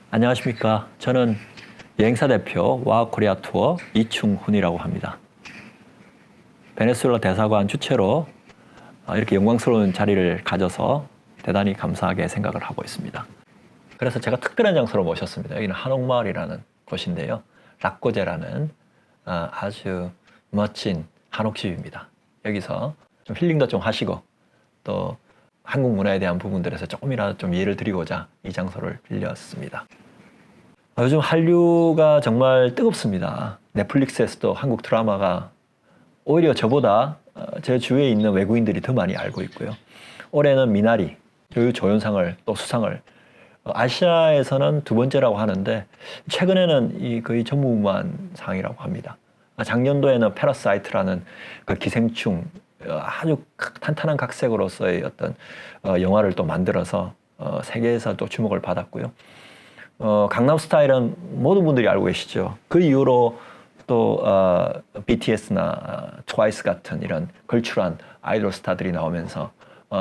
안녕하십니까. 저는 여행사 대표 와코리아 투어 이충훈이라고 합니다. 베네수엘라 대사관 주최로 이렇게 영광스러운 자리를 가져서 대단히 감사하게 생각을 하고 있습니다. 그래서 제가 특별한 장소로 모셨습니다. 여기는 한옥마을이라는 곳인데요. 락고제라는 아주 멋진 한옥집입니다. 여기서 좀 힐링도 좀 하시고 또 한국 문화에 대한 부분들에서 조금이라도 좀 이해를 드리고자 이 장소를 빌렸습니다. 요즘 한류가 정말 뜨겁습니다. 넷플릭스에서도 한국 드라마가 오히려 저보다 제 주위에 있는 외국인들이 더 많이 알고 있고요. 올해는 미나리, 조연상을 또 수상을 아시아에서는 두 번째라고 하는데 최근에는 이 거의 전무후무한 상이라고 합니다. 작년도에는 패러사이트라는 그 기생충 아주 탄탄한 각색으로서의 어떤 영화를 또 만들어서 세계에서 또 주목을 받았고요. 강남스타일은 모든 분들이 알고 계시죠. 그 이후로 또 BTS나 트와이스 같은 이런 걸출한 아이돌 스타들이 나오면서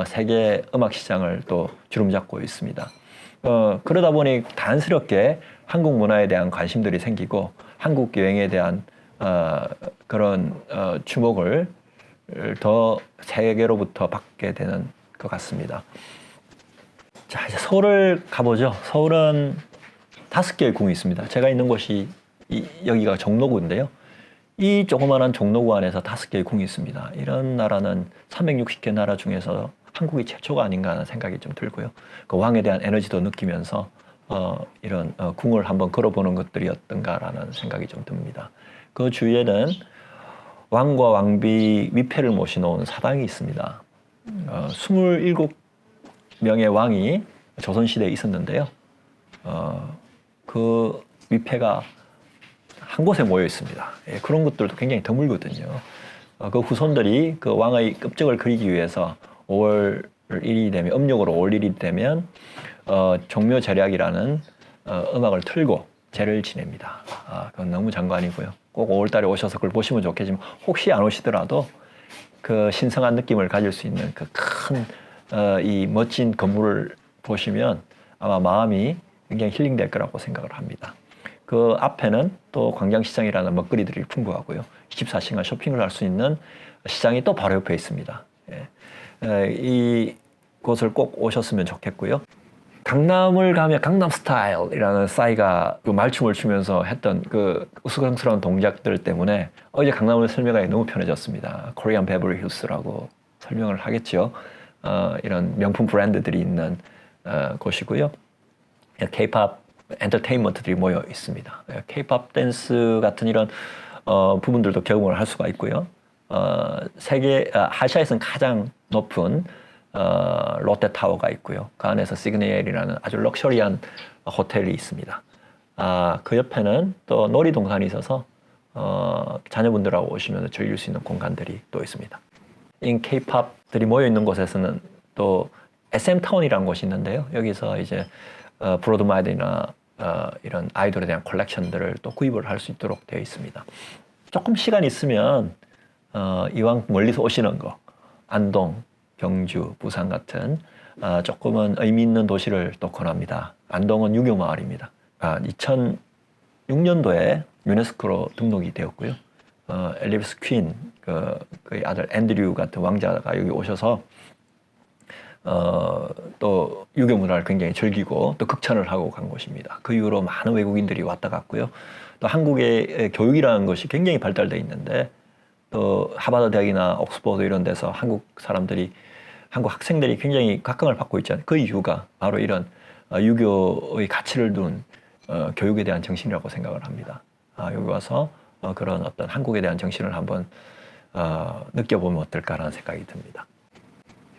세계 음악 시장을 또 주름잡고 있습니다. 그러다 보니 자연스럽게 한국 문화에 대한 관심들이 생기고 한국 여행에 대한 그런 주목을 더 세계로부터 받게 되는 것 같습니다. 자, 이제 서울을 가보죠. 서울은 5개의 궁이 있습니다. 제가 있는 곳이 여기가 종로구인데요. 이 조그마한 종로구 안에서 5개의 궁이 있습니다. 이런 나라는 360개 나라 중에서 한국이 최초가 아닌가 하는 생각이 좀 들고요. 그 왕에 대한 에너지도 느끼면서 이런 궁을 한번 걸어보는 것들이 어떤가라는 생각이 좀 듭니다. 그 주위에는 왕과 왕비 위패를 모셔놓은 사당이 있습니다. 27명의 왕이 조선시대에 있었는데요. 그 위패가 한 곳에 모여 있습니다. 그런 것들도 굉장히 드물거든요. 그 후손들이 그 왕의 껍적을 그리기 위해서 5월 1일이 되면, 음력으로 5월 1일이 되면 종묘절약이라는 음악을 틀고 제를 지냅니다. 그건 너무 장관이고요. 꼭 5월 달에 오셔서 그걸 보시면 좋겠지만 혹시 안 오시더라도 그 신성한 느낌을 가질 수 있는 그 큰 이 멋진 건물을 보시면 아마 마음이 굉장히 힐링될 거라고 생각을 합니다. 그 앞에는 또 광장시장이라는 먹거리들이 풍부하고요. 24시간 쇼핑을 할 수 있는 시장이 또 바로 옆에 있습니다. 이 곳을 꼭 오셨으면 좋겠고요. 강남을 가면 강남스타일이라는 싸이가 그 말춤을 추면서 했던 그 우스꽝스러운 동작들 때문에 이제 강남을 설명하기 너무 편해졌습니다. 코리안 베버리 힐스라고 설명을 하겠죠. 이런 명품 브랜드들이 있는 곳이고요. K-팝 엔터테인먼트들이 모여 있습니다. K-팝 댄스 같은 이런 부분들도 경험을 할 수가 있고요. 아시아에서는 가장 높은 롯데타워가 있고요. 그 안에서 시그니엘이라는 아주 럭셔리한 호텔이 있습니다. 그 옆에는 또 놀이동산이 있어서 자녀분들하고 오시면 즐길 수 있는 공간들이 또 있습니다. K-팝들이 모여 있는 곳에서는 또 SM타운이라는 곳이 있는데요. 여기서 이제 브로드마이드나 이런 아이돌에 대한 컬렉션들을 또 구입을 할 수 있도록 되어 있습니다. 조금 시간 있으면 이왕 멀리서 오시는 거 안동, 경주, 부산 같은 조금은 의미 있는 도시를 또 권합니다. 안동은 유교마을입니다. 2006년도에 유네스코로 등록이 되었고요. 엘리자베스 퀸, 그의 아들 앤드류 같은 왕자가 여기 오셔서 또 유교 문화를 굉장히 즐기고 또 극찬을 하고 간 곳입니다. 그 이후로 많은 외국인들이 왔다 갔고요. 또 한국의 교육이라는 것이 굉장히 발달되어 있는데 또 하버드 대학이나 옥스퍼드 이런 데서 한국 학생들이 굉장히 각광을 받고 있잖아요. 그 이유가 바로 이런 유교의 가치를 둔 교육에 대한 정신이라고 생각을 합니다. 여기 와서 그런 어떤 한국에 대한 정신을 한번 느껴보면 어떨까라는 생각이 듭니다.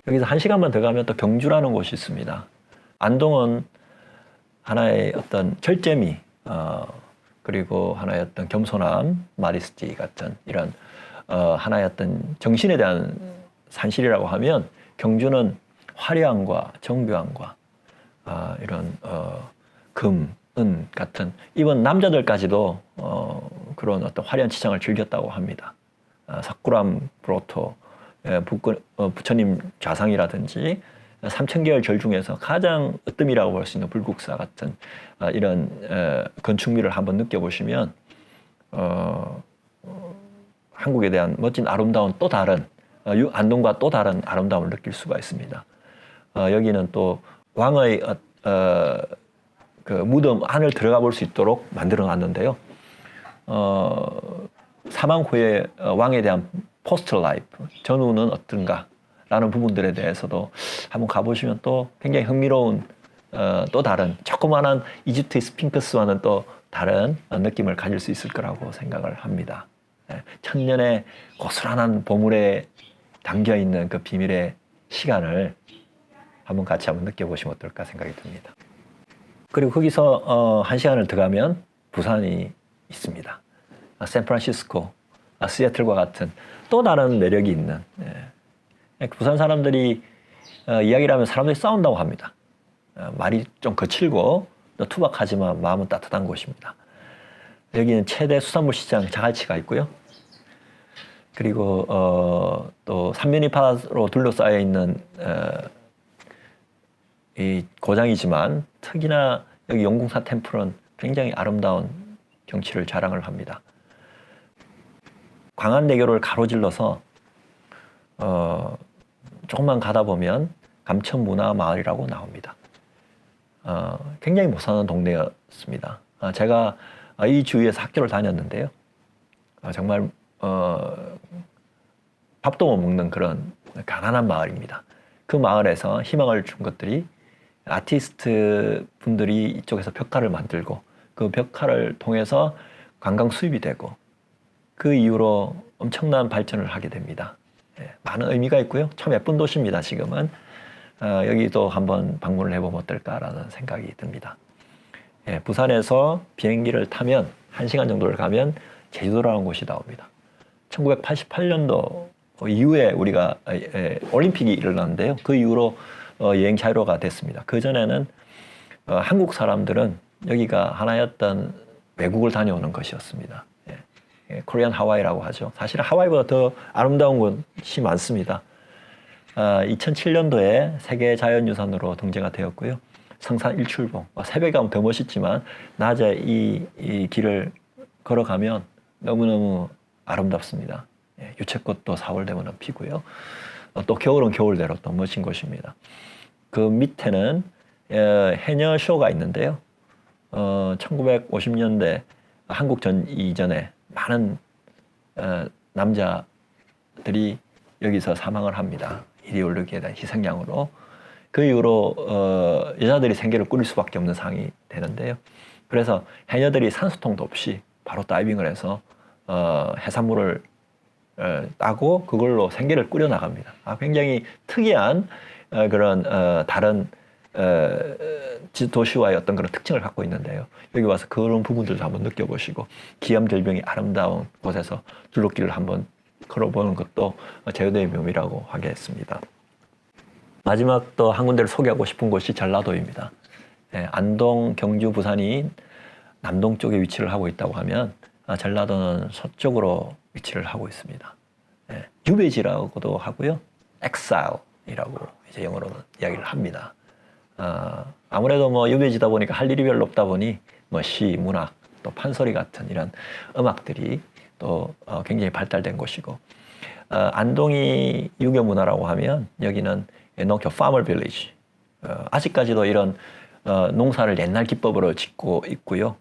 여기서 1시간만 더 가면 또 경주라는 곳이 있습니다. 안동은 하나의 어떤 절제미, 그리고 하나의 어떤 겸손함, 마리스티 같은 이런 하나의 어떤 정신에 대한 산실이라고 하면 경주는 화려함과 정교함과 이런 금, 은 같은 이번 남자들까지도 그런 어떤 화려한 치장을 즐겼다고 합니다. 사쿠람 브로토 부처님 좌상이라든지 삼천개월 절 중에서 가장 으뜸이라고 볼 수 있는 불국사 같은 이런 건축미를 한번 느껴보시면 한국에 대한 멋진 아름다운 또 다른 안동과 또 다른 아름다움을 느낄 수가 있습니다. 여기는 또 왕의 그 무덤 안을 들어가 볼 수 있도록 만들어 놨는데요. 사망 후에 왕에 대한 포스트 라이프, 전후는 어떤가 라는 부분들에 대해서도 한번 가보시면 또 굉장히 흥미로운 또 다른 조그마한 이집트 스핑크스와는 또 다른 느낌을 가질 수 있을 거라고 생각을 합니다. 천년의 고스란한 보물에 담겨 있는 그 비밀의 시간을 같이 한번 느껴보시면 어떨까 생각이 듭니다. 그리고 거기서 1시간을 더 가면 부산이 있습니다. 샌프란시스코, 시애틀과 같은 또 다른 매력이 있는 부산 사람들이 이야기를 하면 사람들이 싸운다고 합니다. 말이 좀 거칠고 투박하지만 마음은 따뜻한 곳입니다. 여기는 최대 수산물 시장 자갈치가 있고요. 그리고 또 삼면이파로 둘러싸여 있는 이 고장이지만 특히나 여기 용궁사 템플은 굉장히 아름다운 경치를 자랑을 합니다. 광안대교를 가로질러서 조금만 가다 보면 감천문화마을이라고 나옵니다. 굉장히 못 사는 동네였습니다. 제가 이 주위에서 학교를 다녔는데요. 정말 밥도 못 먹는 그런 가난한 마을입니다. 그 마을에서 희망을 준 것들이 아티스트 분들이 이쪽에서 벽화를 만들고 그 벽화를 통해서 관광 수입이 되고 그 이후로 엄청난 발전을 하게 됩니다. 많은 의미가 있고요. 참 예쁜 도시입니다. 지금은 여기도 한번 방문을 해보면 어떨까라는 생각이 듭니다. 부산에서 비행기를 타면 1시간 정도를 가면 제주도라는 곳이 나옵니다. 1988년도 이후에 우리가 올림픽이 일어났는데요. 그 이후로 여행 자유로가 됐습니다. 그전에는 한국 사람들은 여기가 하나였던 외국을 다녀오는 것이었습니다. 코리안 하와이라고 하죠. 사실 하와이보다 더 아름다운 곳이 많습니다. 2007년도에 세계 자연유산으로 등재가 되었고요. 성산 일출봉, 새벽에 가면 더 멋있지만 낮에 이 길을 걸어가면 너무너무 아름답습니다. 유채꽃도 4월 되면 피고요. 또 겨울은 겨울대로 또 멋진 곳입니다. 그 밑에는 해녀쇼가 있는데요. 1950년대 한국 전 이전에 많은 남자들이 여기서 사망을 합니다. 이데올로기에 대한 희생양으로. 그 이후로 여자들이 생계를 꾸릴 수밖에 없는 상황이 되는데요. 그래서 해녀들이 산소통도 없이 바로 다이빙을 해서 해산물을 따고 그걸로 생계를 꾸려 나갑니다. 굉장히 특이한 그런 다른 도시와의 어떤 그런 특징을 갖고 있는데요. 여기 와서 그런 부분들도 한번 느껴보시고 기암절벽이 아름다운 곳에서 둘레길을 한번 걸어보는 것도 제주도의 묘미라고 하겠습니다. 마지막 또 한 군데를 소개하고 싶은 곳이 전라도입니다. 안동, 경주, 부산이 남동쪽에 위치를 하고 있다고 하면 전라도는 서쪽으로 위치를 하고 있습니다. 유배지라고도 하고요. 엑사일이라고 이제 영어로는 이야기를 합니다. 아무래도 뭐 유배지다 보니까 할 일이 별로 없다 보니 뭐 시, 문학, 또 판소리 같은 이런 음악들이 또 굉장히 발달된 곳이고 안동이 유교 문화라고 하면 여기는 농협 파머 빌리지 아직까지도 이런 농사를 옛날 기법으로 짓고 있고요.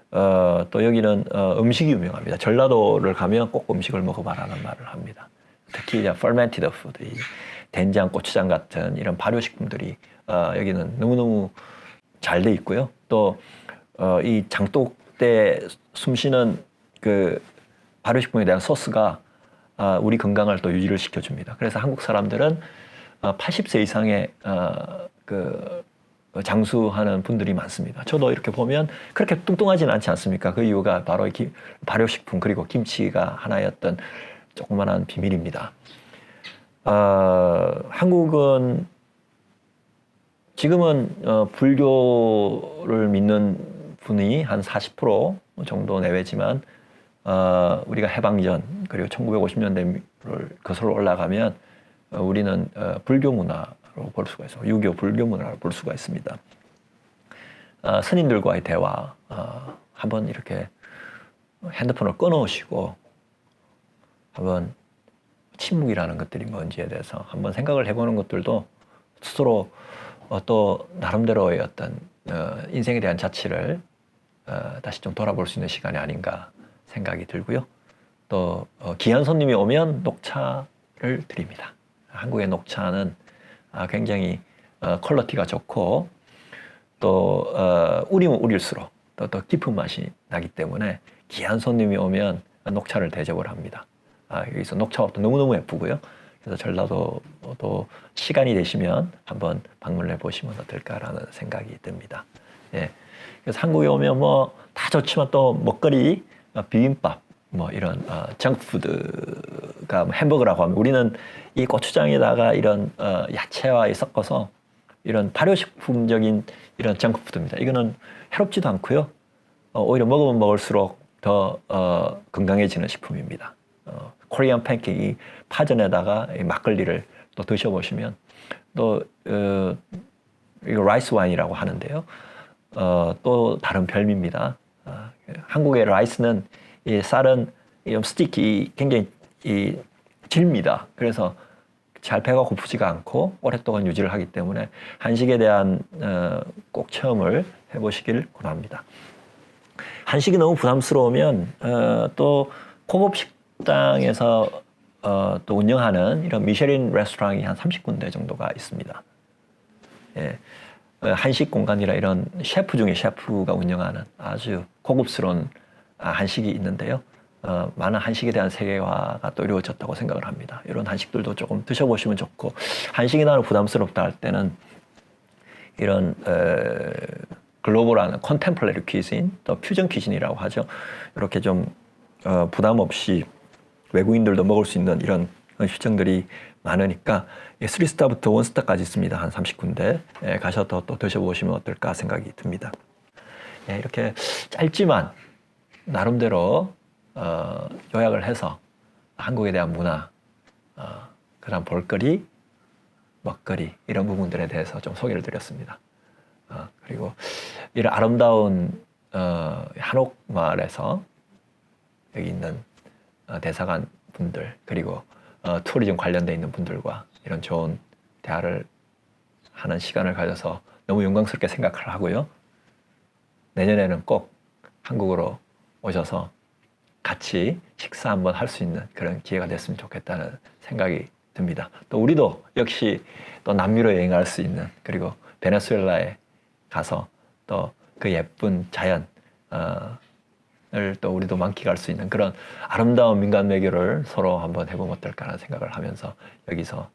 또 여기는 음식이 유명합니다. 전라도를 가면 꼭 음식을 먹어봐라는 말을 합니다. 특히 이제 fermented food, 된장, 고추장 같은 이런 발효식품들이 여기는 너무너무 잘 돼 있고요. 또 이 장독대 숨쉬는 그 발효식품에 대한 소스가 우리 건강을 또 유지를 시켜줍니다. 그래서 한국 사람들은 80세 이상의 그 장수하는 분들이 많습니다. 저도 이렇게 보면 그렇게 뚱뚱하지는 않지 않습니까? 그 이유가 바로 발효식품 그리고 김치가 하나였던 조그만한 비밀입니다. 한국은 지금은 불교를 믿는 분이 한 40% 정도 내외지만 우리가 해방 전 그리고 1950년대를 거슬러 올라가면 우리는 불교 문화가 볼 수가 있습니다. 유교 불교 문화로 볼 수가 있습니다. 스님들과의 대화, 한번 이렇게 핸드폰을 끊어오시고 한번 침묵이라는 것들이 뭔지에 대해서 한번 생각을 해보는 것들도 스스로 또 나름대로의 어떤 인생에 대한 자취를 다시 좀 돌아볼 수 있는 시간이 아닌가 생각이 들고요. 또 귀한 손님이 오면 녹차를 드립니다. 한국의 녹차는 굉장히 퀄리티가 좋고 또 우리면 우릴수록 더 깊은 맛이 나기 때문에 귀한 손님이 오면 녹차를 대접을 합니다. 여기서 녹차업도 너무너무 예쁘고요. 그래서 전라도도 시간이 되시면 한번 방문해 보시면 어떨까라는 생각이 듭니다. 예. 그래서 한국에 오면 뭐 다 좋지만 또 먹거리, 비빔밥, 뭐 이런 정크푸드가 햄버거라고 하면 우리는 이 고추장에다가 이런 야채와 섞어서 이런 발효식품적인 이런 정크푸드입니다. 이거는 해롭지도 않고요. 오히려 먹으면 먹을수록 더 건강해지는 식품입니다. 코리안 팬케이크 파전에다가 막걸리를 또 드셔보시면 또 이거 라이스 와인이라고 하는데요. 또 다른 별미입니다. 한국의 라이스는 이 쌀은 스틱이 굉장히 질입니다. 그래서 잘 배가 고프지가 않고 오랫동안 유지를 하기 때문에 한식에 대한 꼭 체험을 해보시길 권합니다. 한식이 너무 부담스러우면 또 고급 식당에서 또 운영하는 이런 미쉐린 레스토랑이 한 30군데 정도가 있습니다. 예. 한식 공간이라 이런 셰프 중에 셰프가 운영하는 아주 고급스러운 한식이 있는데요. 많은 한식에 대한 세계화가 또 이루어졌다고 생각을 합니다. 이런 한식들도 조금 드셔보시면 좋고, 한식이 나는 부담스럽다 할 때는 이런 글로벌한 컨템플레리 퀴즈인, 또 퓨전 퀴즈인이라고 하죠. 이렇게 좀 부담 없이 외국인들도 먹을 수 있는 이런 휴정들이 많으니까 3스타부터 1스타까지 있습니다. 한 30군데 가셔서 또 드셔보시면 어떨까 생각이 듭니다. 예, 이렇게 짧지만 나름대로 요약을 해서 한국에 대한 문화, 그다음 볼거리, 먹거리 이런 부분들에 대해서 좀 소개를 드렸습니다. 그리고 이런 아름다운 한옥마을에서 여기 있는 대사관 분들 그리고 투어리즘 관련돼 있는 분들과 이런 좋은 대화를 하는 시간을 가져서 너무 영광스럽게 생각을 하고요. 내년에는 꼭 한국으로 오셔서 같이 식사 한번 할 수 있는 그런 기회가 됐으면 좋겠다는 생각이 듭니다. 또 우리도 역시 또 남미로 여행할 수 있는, 그리고 베네수엘라에 가서 또 그 예쁜 자연 을 또 우리도 만끽할 수 있는 그런 아름다운 민간 외교를 서로 한번 해보면 어떨까라는 생각을 하면서 여기서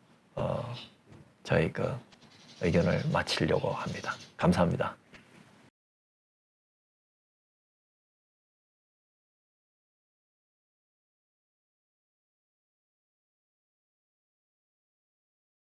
저희 그 의견을 마치려고 합니다. 감사합니다.